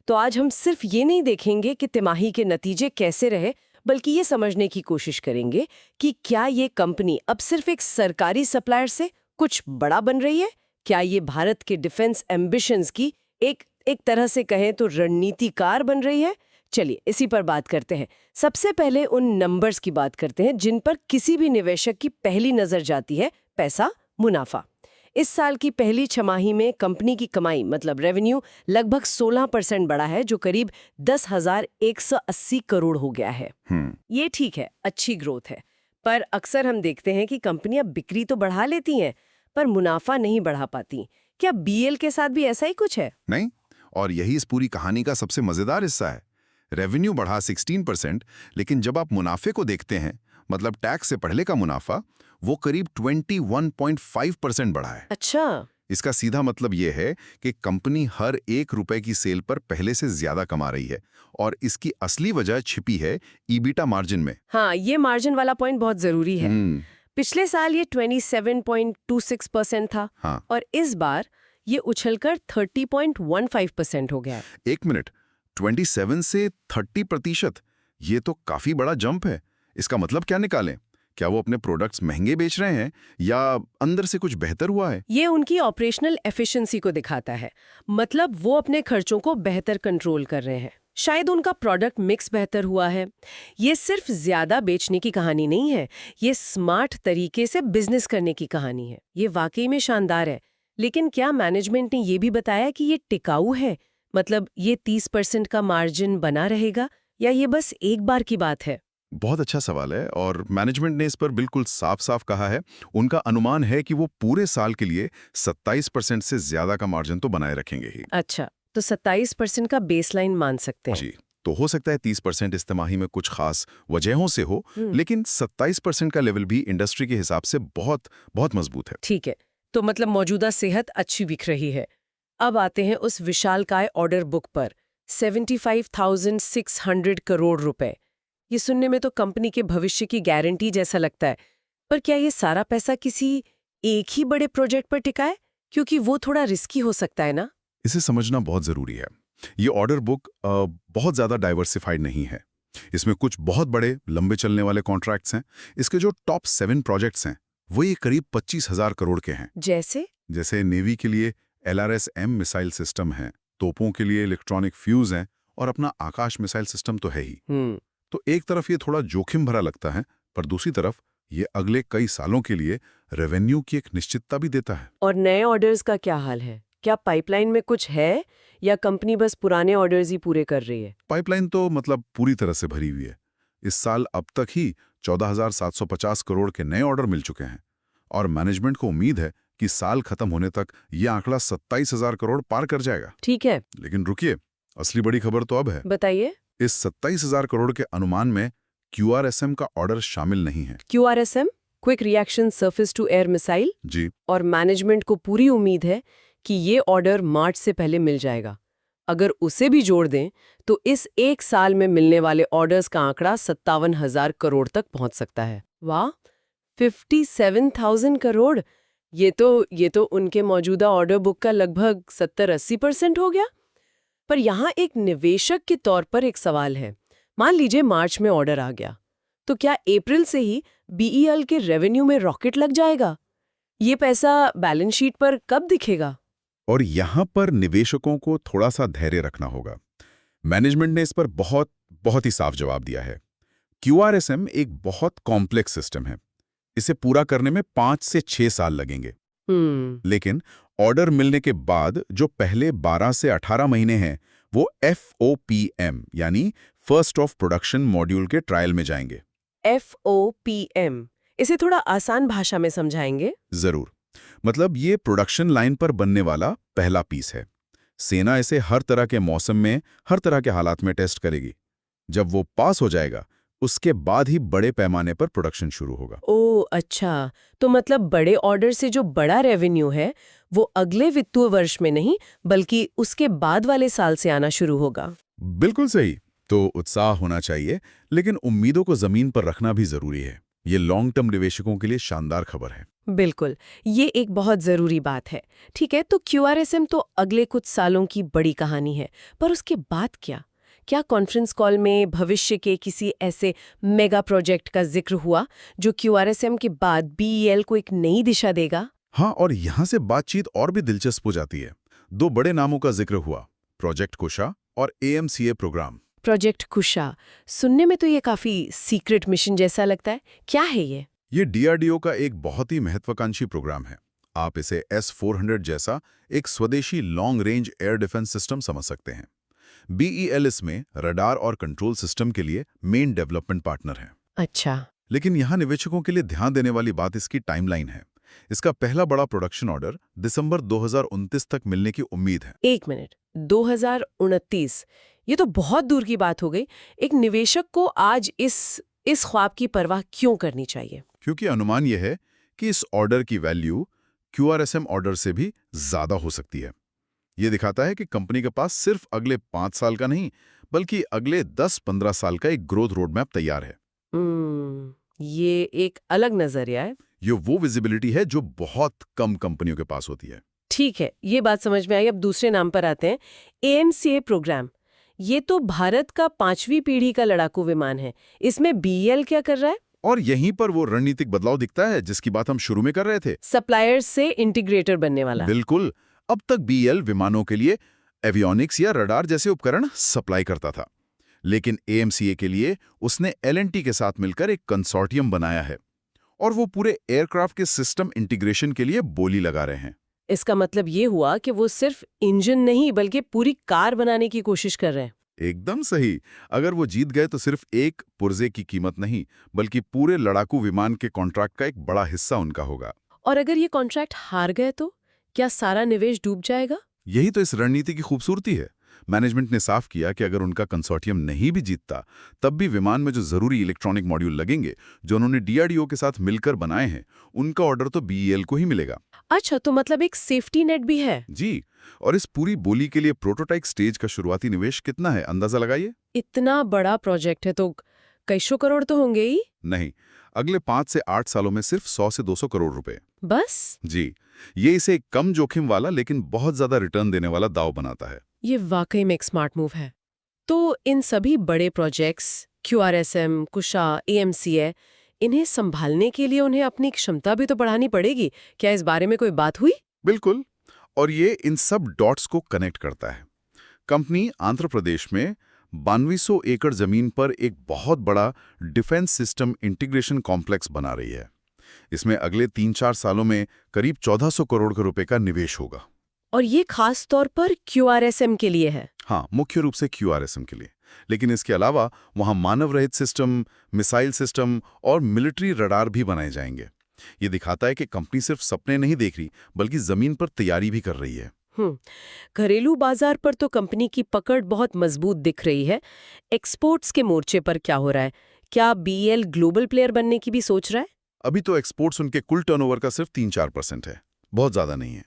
तो आज हम सिर्फ ये नहीं देखेंगे कि तिमाही के नतीजे कैसे रहे, बल्कि ये समझने की कोशिश करेंगे कि क्या ये कंपनी अब सिर्फ एक सरकारी सप्लायर से कुछ बड़ा बन रही है, क्या ये भारत के डिफेंस एम्बिशंस की एक तरह से कहें तो रणनीतिकार बन रही है। चलिए इसी पर बात करते हैं। सबसे पहले उन नंबर्स की बात करते हैं जिन पर किसी भी निवेशक की पहली नजर जाती है, पैसा, मुनाफा। इस साल की पहली छमाही में कंपनी की कमाई मतलब रेवेन्यू लगभग 16% बढ़ा है, जो करीब 10,180 करोड़ हो गया है। ये ठीक है, अच्छी ग्रोथ है, पर अक्सर हम देखते हैं कि कंपनियां बिक्री तो बढ़ा लेती हैं पर मुनाफा नहीं बढ़ा पाती। क्या बीएल के साथ भी ऐसा ही कुछ है? नहीं, और यही इस पूरी कहानी का सबसे मजेदार हिस्सा है। रेवेन्यू बढ़ा 16%, लेकिन जब आप मुनाफे को देखते हैं, मतलब टैक्स से पहले का मुनाफा, वो करीब 21.5% बढ़ा है। अच्छा, इसका सीधा मतलब ये है कि कंपनी हर ₹1 की सेल पर पहले से ज्यादा कमा रही है, और इसकी असली वजह छिपी है ईबिटा मार्जिन में। हाँ, ये मार्जिन वाला पॉइंट बहुत जरूरी है। पिछले साल ये 27.26% था। हाँ। और इस बार ये उछलकर 30.15% हो गया। एक मिनट, 27 से 30%, ये तो काफी बड़ा जंप है। इसका मतलब क्या निकालें? क्या वो अपने प्रोडक्ट्स महंगे बेच रहे हैं या अंदर से कुछ बेहतर हुआ है? ये उनकी ऑपरेशनल एफिशिएंसी को दिखाता है। मतलब वो अपने खर्चों को बेहतर कंट्रोल कर रहे हैं। शायद उनका प्रोडक्ट मिक्स बेहतर हुआ है। ये सिर्फ ज्यादा बेचने की कहानी नहीं है, ये स्मार्ट तरीके से बिजनेस करने की कहानी है। ये वाकई में शानदार है। लेकिन क्या मैनेजमेंट ने ये भी बताया कि ये टिकाऊ है? मतलब ये 30% का मार्जिन बना रहेगा या ये बस एक बार की बात है? बहुत अच्छा सवाल है, और मैनेजमेंट ने इस पर बिल्कुल साफ साफ कहा है। उनका अनुमान है कि वो पूरे साल के लिए 27% से ज्यादा का मार्जिन तो बनाए रखेंगे ही। अच्छा, तो 27% का बेसलाइन मान सकते हैं। जी, तो हो सकता है 30% इस तिमाही में कुछ खास वजहों से हो, लेकिन 27% का लेवल भी इंडस्ट्री के हिसाब से बहुत बहुत मजबूत है। ठीक है, तो मतलब मौजूदा सेहत अच्छी दिख रही है। अब आते हैं उस विशालकाय ऑर्डर बुक पर, 75,600 करोड़ रुपए। ये सुनने में तो कंपनी के भविष्य की गारंटी जैसा लगता है, पर क्या ये सारा पैसा किसी एक ही बड़े प्रोजेक्ट पर टिका है? क्योंकि वो थोड़ा रिस्की हो सकता है ना? इसे समझना बहुत जरूरी है। ये ऑर्डर बुक बहुत ज्यादा डाइवर्सिफाइड नहीं है। इसमें कुछ बहुत बड़े लंबे चलने वाले कॉन्ट्रैक्ट्स हैं। इसके जो टॉप 7 प्रोजेक्ट्स हैं, वो ये करीब 25,000 करोड़ के हैं। जैसे नेवी के लिए LRS-M मिसाइल सिस्टम है, तोपों के लिए इलेक्ट्रॉनिक फ्यूज हैं, और अपना आकाश मिसाइल सिस्टम तो है ही। तो एक तरफ ये थोड़ा जोखिम भरा लगता है, पर दूसरी तरफ ये अगले कई सालों के लिए रेवेन्यू की एक निश्चितता भी देता है। और नए ऑर्डर्स का क्या हाल है? क्या पाइपलाइन में कुछ है या कंपनी बस पुराने ऑर्डर्स ही पूरे कर रही है? पाइपलाइन तो मतलब पूरी तरह से भरी हुई है। इस साल अब तक ही 14,750 करोड़ के नए ऑर्डर मिल चुके हैं, और मैनेजमेंट को उम्मीद है कि साल खत्म होने तक ये आंकड़ा 27,000 करोड़ पार कर जाएगा। ठीक है, लेकिन रुकिए, असली बड़ी खबर तो अब है। बताइए। इस 27,000 करोड़ के अनुमान में QRSM का ऑर्डर शामिल नहीं है। QRSM, quick reaction surface to air missile. जी। और मैनेजमेंट को पूरी उम्मीद है कि ये ऑर्डर मार्च से पहले मिल जाएगा। अगर उसे भी जोड़ दें तो इस एक साल में मिलने वाले ऑर्डर्स का आंकड़ा 57,000 करोड़ तक पहुंच सकता है। वाह, 57,000 करोड़! ये तो उनके मौजूदा ऑर्डर बुक का लगभग 70-80% हो गया। पर यहाँ एक निवेशक के तौर पर एक सवाल है। मान लीजिए मार्च में ऑर्डर आ गया, तो क्या अप्रैल से ही बीईएल के रेवेन्यू में रॉकेट लग जाएगा? ये पैसा बैलेंस शीट पर कब दिखेगा? और यहां पर निवेशकों को थोड़ा सा धैर्य रखना होगा। मैनेजमेंट ने इस पर बहुत बहुत ही साफ जवाब दिया है। QRSM एक बहुत कॉम्प्लेक्स सिस्टम है। इसे पूरा करने में 5 से 6 साल लगेंगे। लेकिन ऑर्डर मिलने के बाद जो पहले 12 से 18 महीने हैं, वो FOPM यानी फर्स्ट ऑफ प्रोडक्शन मॉड्यूल के ट्रायल में जाएंगे। FOPM, इसे थोड़ा आसान भाषा में समझाएंगे? जरूर। मतलब ये प्रोडक्शन लाइन पर बनने वाला पहला पीस है। सेना इसे हर तरह के मौसम में, हर तरह के हालात में टेस्ट करेगी। जब वो पास हो जाएगा, उसके बाद ही बड़े पैमाने पर प्रोडक्शन शुरू होगा। ओह अच्छा, तो मतलब बड़े ऑर्डर से जो बड़ा रेवेन्यू है वो अगले वित्तीय वर्ष में नहीं बल्कि उसके बाद वाले साल से आना शुरू होगा। बिल्कुल सही। तो उत्साह होना चाहिए, लेकिन उम्मीदों को जमीन पर रखना भी जरूरी है। ये लॉन्ग टर्म निवेशकों के लिए शानदार खबर है। बिल्कुल, ये एक बहुत ज़रूरी बात है। ठीक है, तो क्यूआरएसएम तो अगले कुछ सालों की बड़ी कहानी है, पर उसके बाद क्या? क्या कॉन्फ्रेंस कॉल में भविष्य के किसी ऐसे मेगा प्रोजेक्ट का जिक्र हुआ जो क्यूआरएसएम के बाद बीईएल को एक नई दिशा देगा? हाँ, और यहाँ से बातचीत और भी दिलचस्प हो जाती है। दो बड़े नामों का जिक्र हुआ, प्रोजेक्ट कुशा और एएमसीए प्रोग्राम। प्रोजेक्ट कुशा, सुनने में तो ये काफ़ी सीक्रेट मिशन जैसा लगता है। क्या है ये? ये डीआरडीओ का एक बहुत ही महत्वाकांक्षी प्रोग्राम है। आप इसे S-400 जैसा एक स्वदेशी long range air defence system समझ सकते हैं। बीईएल इसमें रडार और कंट्रोल सिस्टम के लिए मेन डेवलपमेंट पार्टनर है। अच्छा। लेकिन यहाँ निवेशकों के लिए ध्यान देने वाली बात इसकी टाइमलाइन है। इसका पहला बड़ा प्रोडक्शन ऑर्डर दिसंबर 2029 तक मिलने की उम्मीद है। 1 मिनट, 2029, ये तो बहुत दूर की बात हो गई। एक निवेशक को आज इस ख्वाब की परवाह क्यों करनी चाहिए? क्योंकि अनुमान यह है कि इस ऑर्डर की वैल्यू क्यूआरएसएम ऑर्डर से भी ज्यादा हो सकती है। ये दिखाता है कि कंपनी के पास सिर्फ अगले 5 साल का नहीं, बल्कि अगले 10-15 साल का एक ग्रोथ रोडमैप तैयार है। ये एक अलग नजरिया है। ये वो विजिबिलिटी है जो बहुत कम कंपनियों के पास होती है। ठीक है, ये बात समझ में आई। अब दूसरे नाम पर आते हैं, एएमसीए प्रोग्राम। ये तो भारत का 5वीं पीढ़ी का लड़ाकू विमान है। इसमें बीईएल क्या कर रहा है? और यहीं पर वो रणनीतिक बदलाव दिखता है जिसकी बात हम शुरू में कर रहे थे। सप्लायर्स से इंटीग्रेटर बनने वाला। बिल्कुल। अब तक बीईएल विमानों के लिए एवियोनिक्स या रडार जैसे उपकरण सप्लाई करता था, लेकिन एएमसीए के लिए उसने एलएनटी के साथ मिलकर एक कंसोर्टियम बनाया है और वो पूरे एयरक्राफ्ट के सिस्टम इंटीग्रेशन के लिए बोली लगा रहे हैं। इसका मतलब ये हुआ कि वो सिर्फ इंजन नहीं बल्कि पूरी कार बनाने की कोशिश कर रहे हैं। एकदम सही। अगर वो जीत गए तो सिर्फ एक पुर्जे की कीमत नहीं, बल्कि पूरे लड़ाकू विमान के कॉन्ट्रैक्ट का एक बड़ा हिस्सा उनका होगा। और अगर ये कॉन्ट्रैक्ट हार गए तो क्या सारा निवेश डूब जाएगा? यही तो इस रणनीति की खूबसूरती है। मैनेजमेंट ने साफ किया कि अगर उनका कंसोर्टियम नहीं भी जीतता, तब भी विमान में जो जरूरी इलेक्ट्रॉनिक मॉड्यूल लगेंगे, जो उन्होंने डीआरडीओ के साथ मिलकर बनाए हैं, उनका ऑर्डर तो बीईएल को ही मिलेगा। अच्छा, तो मतलब एक सेफ्टी नेट भी है। जी। और इस पूरी बोली के लिए प्रोटोटाइप स्टेज का शुरुआती निवेश कितना है, अंदाजा लगाइए। इतना बड़ा प्रोजेक्ट है तो कई सौ करोड़ तो होंगे ही। नहीं, अगले 5 से 8 सालों में सिर्फ 100 से 200 करोड़ रुपए। बस? जी। ये इसे एक कम जोखिम वाला लेकिन बहुत ज्यादा रिटर्न देने वाला दाव बनाता है। ये वाकई में एक स्मार्ट मूव है। तो इन सभी बड़े प्रोजेक्ट्स, क्यूआरएसएम, कुशा, एएमसीए, इन्हें संभालने के लिए उन्हें अपनी क्षमता भी तो बढ़ानी पड़ेगी। क्या इस बारे में कोई बात हुई? बिल्कुल। और ये इन सब डॉट्स को कनेक्ट करता है। कंपनी आंध्र प्रदेश में 9200 एकड़ जमीन पर एक बहुत बड़ा डिफेंस सिस्टम इंटीग्रेशन कॉम्प्लेक्स बना रही है। इसमें अगले 3-4 सालों में करीब 1400 करोड़ के रुपए का निवेश होगा। और ये खास तौर पर क्यूआरएसएम के लिए है। हाँ, मुख्य रूप से क्यूआरएसएम के लिए। लेकिन इसके अलावा वहां मानव रहित सिस्टम, मिसाइल सिस्टम और मिलिट्री रडार भी बनाए जाएंगे। ये दिखाता है कि कंपनी सिर्फ सपने नहीं देख रही, बल्कि जमीन पर तैयारी भी कर रही है। घरेलू बाजार पर तो कंपनी की पकड़ बहुत मजबूत दिख रही है। एक्सपोर्ट्स के मोर्चे पर क्या हो रहा है? क्या बीईएल ग्लोबल प्लेयर बनने की भी सोच रहा है? अभी तो एक्सपोर्ट्स उनके कुल टर्नओवर का सिर्फ 3-4% है, बहुत ज्यादा नहीं है।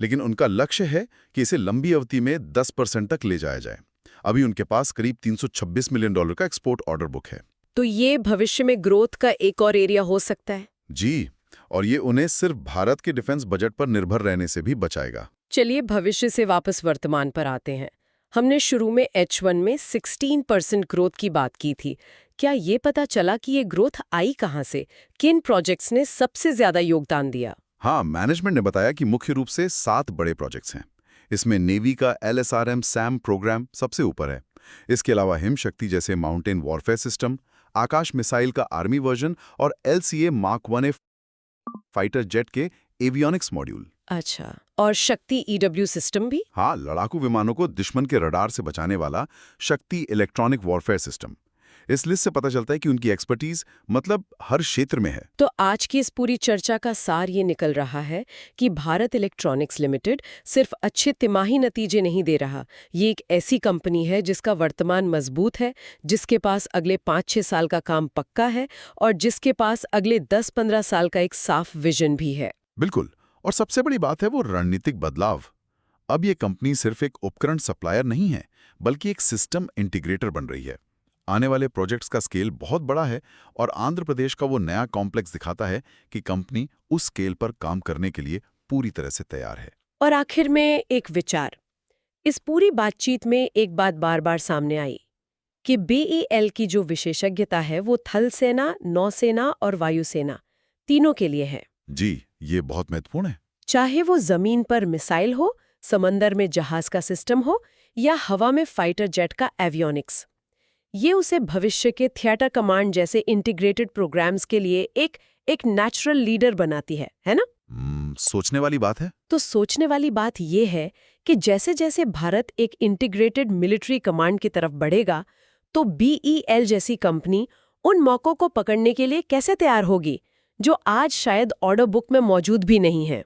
लेकिन उनका लक्ष्य है कि इसे लंबी अवधि में 10% तक ले जाया जाए। अभी उनके पास करीब $326 मिलियन का एक्सपोर्ट ऑर्डर बुक है। तो ये भविष्य में ग्रोथ का एक और एरिया हो सकता है। जी, और ये उन्हें सिर्फ भारत के डिफेंस बजट पर निर्भर रहने से भी बचाएगा। चलिए भविष्य से वापस वर्तमान पर आते हैं। हमने शुरू में H1 में 16% ग्रोथ की बात की थी। क्या ये पता चला कि ये ग्रोथ आई कहाँ से? किन प्रोजेक्ट्स ने सबसे ज्यादा योगदान दिया? हाँ, मैनेजमेंट ने बताया कि मुख्य रूप से 7 बड़े प्रोजेक्ट्स हैं। इसमें नेवी का LSRM SAM प्रोग्राम सबसे ऊपर है। इसके अलावा हिमशक्ति जैसे माउंटेन वॉरफेयर सिस्टम, आकाश मिसाइल का आर्मी वर्जन और LCA Mark 1A fighter jet के एवियोनिक्स मॉड्यूल। अच्छा, और शक्ति EW सिस्टम भी? हाँ, लड़ाकू विमानों को दुश्मन के रडार से बचाने वाला शक्ति इलेक्ट्रॉनिक वॉरफेयर सिस्टम। इस लिस्ट से पता चलता है कि उनकी एक्सपर्टीज मतलब हर क्षेत्र में है। तो आज की इस पूरी चर्चा का सार ये निकल रहा है कि भारत इलेक्ट्रॉनिक्स लिमिटेड सिर्फ अच्छे तिमाही नतीजे नहीं दे रहा। ये एक ऐसी कंपनी है जिसका वर्तमान मजबूत है, जिसके पास अगले 5-6 साल का काम पक्का है और जिसके पास अगले 10-15 साल का एक साफ विजन भी है। बिल्कुल। और सबसे बड़ी बात है वो रणनीतिक बदलाव। अब ये कंपनी सिर्फ एक उपकरण सप्लायर नहीं है, बल्कि एक सिस्टम इंटीग्रेटर बन रही है। आने वाले प्रोजेक्ट्स का स्केल बहुत बड़ा है और आंध्र प्रदेश का वो नया कॉम्प्लेक्स दिखाता है कि कंपनी उस स्केल पर काम करने के लिए पूरी तरह से तैयार है। और आखिर में एक विचार। इस पूरी बातचीत में एक बात बार बार सामने आई कि बीईएल की जो विशेषज्ञता है वो थल सेना, नौसेना और वायुसेना तीनों के लिए है। जी, ये बहुत महत्वपूर्ण है। चाहे वो जमीन पर मिसाइल हो, समंदर में जहाज का सिस्टम हो या हवा में फाइटर जेट का एवियोनिक्स। ये उसे भविष्य के थिएटर कमांड जैसे इंटीग्रेटेड प्रोग्राम्स के लिए एक नेचुरल लीडर बनाती है ना? सोचने वाली बात है। तो सोचने वाली बात ये है कि जैसे जैसे भारत एक इंटीग्रेटेड मिलिट्री कमांड की तरफ बढ़ेगा, तो बीईएल जैसी कंपनी उन मौकों को पकड़ने के लिए कैसे तैयार होगी, जो आज शायद ऑर्डर बुक में मौजूद भी नहीं है।